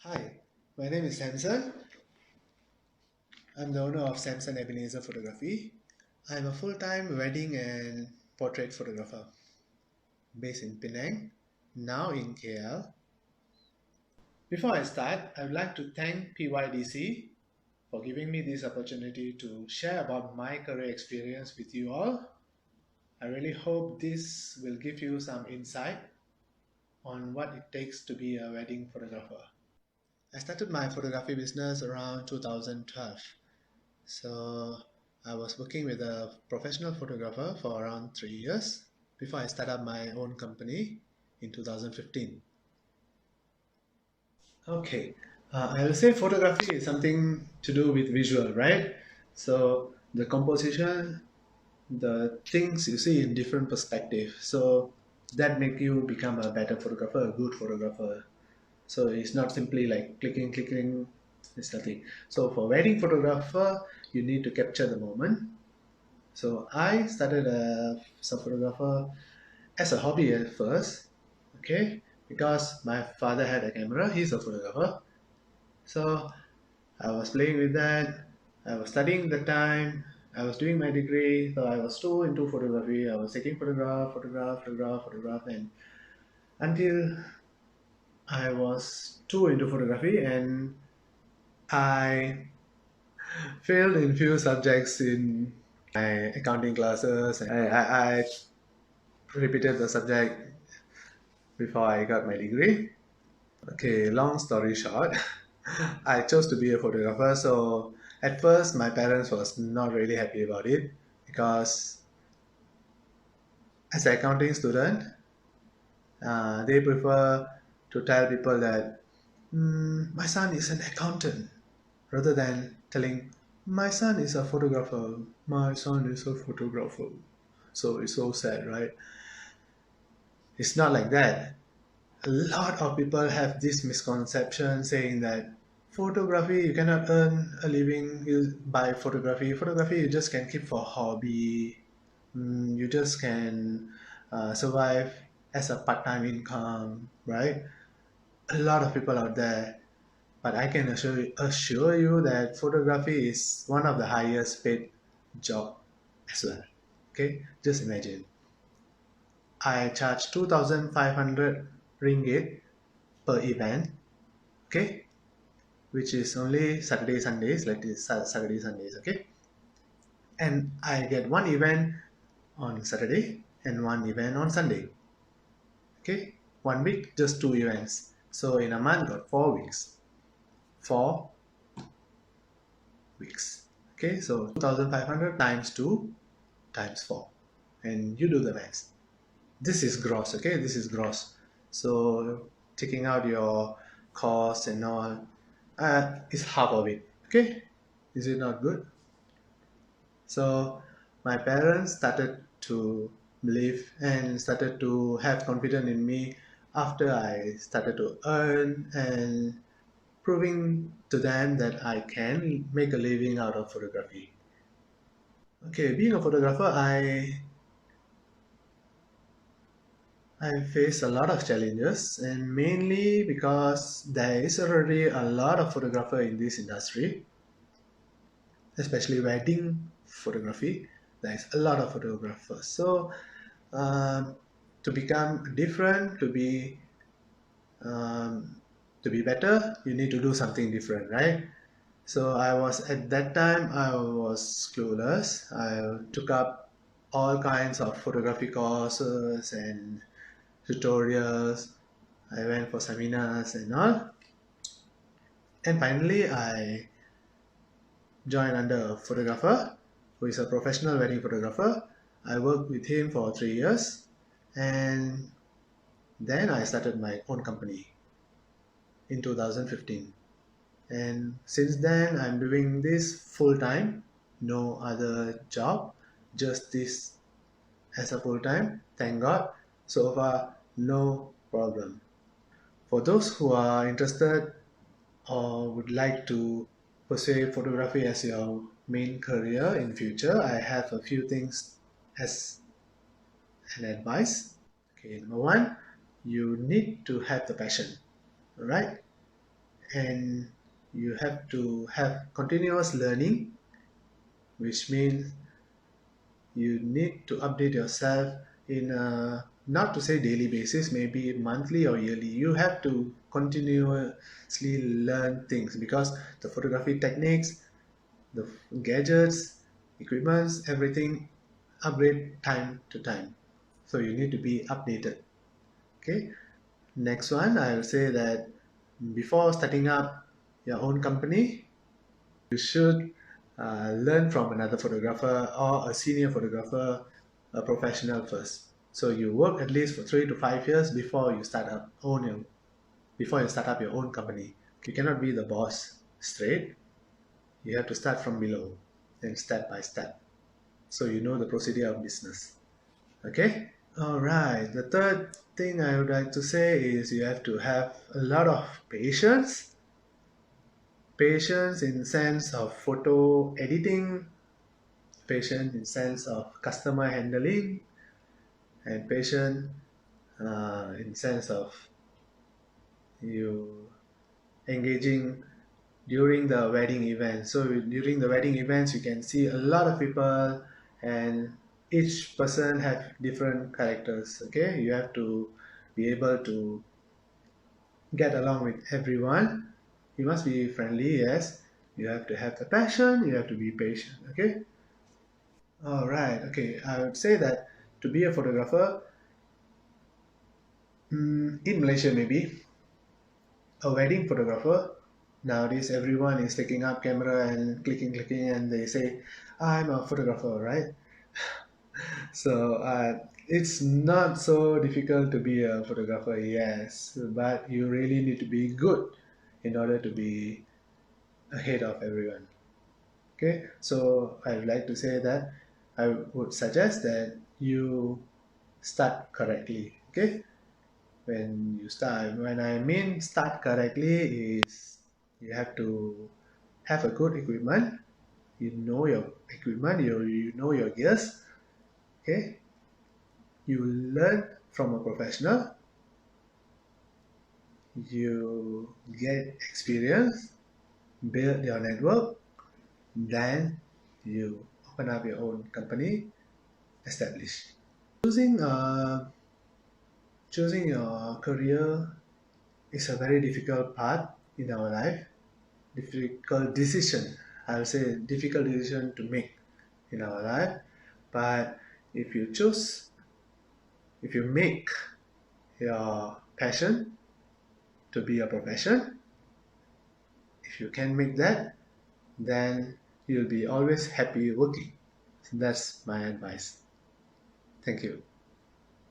Hi, my name is Samson. I'm the owner of Samson Ebenezer Photography. I'm a full-time wedding and portrait photographer based in Penang, now in KL. Before I start, I would like to thank PYDC for giving me this opportunity to share about my career experience with you all. I really hope this will give you some insight on what it takes to be a wedding photographer. I started my photography business around 2012. So I was working with a professional photographer for around 3 years before I started up my own company in 2015. Okay, I will say photography is something to do with visual, right? So the composition, the things you see in different perspective. So that make you become a better photographer, a good photographer. So it's not simply like clicking, it's nothing. So for wedding photographer, you need to capture the moment. So I started as a photographer as a hobby at first, okay, because my father had a camera, he's a photographer. So I was playing with that. I was studying the time. I was doing my degree, so I was too into photography. I was taking photograph, and until I was too into photography, and I failed in few subjects in my accounting classes. I repeated the subject before I got my degree. Okay, long story short, I chose to be a photographer. So at first, my parents was not really happy about it because as an accounting student, they prefer to tell people that my son is an accountant rather than telling my son is a photographer. My son is a photographer. So it's so sad, right? It's not like that. A lot of people have this misconception saying that photography you cannot earn a living by photography you just can keep for hobby. You just can survive as a part-time income, right? A lot of people out there, but I can assure you that photography is one of the highest paid job as well. Okay, just imagine I charge 2,500 ringgit per event, okay, which is only Saturday Sundays, like this Saturday Sundays, okay, and I get one event on Saturday and one event on Sunday, okay, 1 week just two events, so in a month got 4 weeks, 4 weeks, okay, so 2,500 times 2 times 4, and you do the math. This is gross, okay, this is gross. So taking out your cost and all is half of it, okay. Is it not good? So my parents started to believe and started to have confidence in me after I started to earn and proving to them that I can make a living out of photography. Okay, being a photographer, I face a lot of challenges, and mainly because there is already a lot of photographer in this industry, especially wedding photography. There is a lot of photographers. So to become different, um, to be better, you need to do something different, right? So I was at that time I was clueless. I took up all kinds of photography courses and tutorials. I went for seminars and all. And finally, I joined under a photographer who is a professional wedding photographer. I worked with him for 3 years, and then I started my own company in 2015. And since then, I'm doing this full time, no other job, just this as a full time. Thank God. So far, no problem. For those who are interested or would like to pursue photography as your main career in future, I have a few things as an advice. Okay, number one, you need to have the passion. All right, and you have to have continuous learning, which means you need to update yourself in a, not to say daily basis, maybe monthly or yearly. You have to continuously learn things because the photography techniques, the gadgets, equipments, everything upgrade time to time. So you need to be updated. Okay. Next one, I will say that before starting up your own company, you should learn from another photographer or a senior photographer, a professional first. So you work at least for 3 to 5 years before you start up your own company. You cannot be the boss straight. You have to start from below and step by step. So you know the procedure of business. Okay? All right. The third thing I would like to say is you have to have a lot of patience. Patience in sense of photo editing, patience in sense of customer handling, and patience in sense of you engaging during the wedding event. So during the wedding events, you can see a lot of people, and each person have different characters. Okay, you have to be able to get along with everyone. You must be friendly, yes. You have to have the passion. You have to be patient. Okay. All right. Okay. I would say that to be a photographer, in Malaysia, maybe a wedding photographer. Nowadays, everyone is taking up camera and clicking, and they say, "I'm a photographer," right? So it's not so difficult to be a photographer, yes, but you really need to be good in order to be ahead of everyone. Okay, so I would like to say that I would suggest that you start correctly. Okay, when I mean start correctly is you have to have a good equipment. You know your equipment. You know your gears. Okay, you learn from a professional. You get experience, build your network, then you open up your own company, establish. Choosing choosing your career is a very difficult part in our life. Difficult decision. I'll say difficult decision to make in our life. But if you choose, if you make your passion to be a profession, if you can make that, then you'll be always happy working. So that's my advice. Thank you.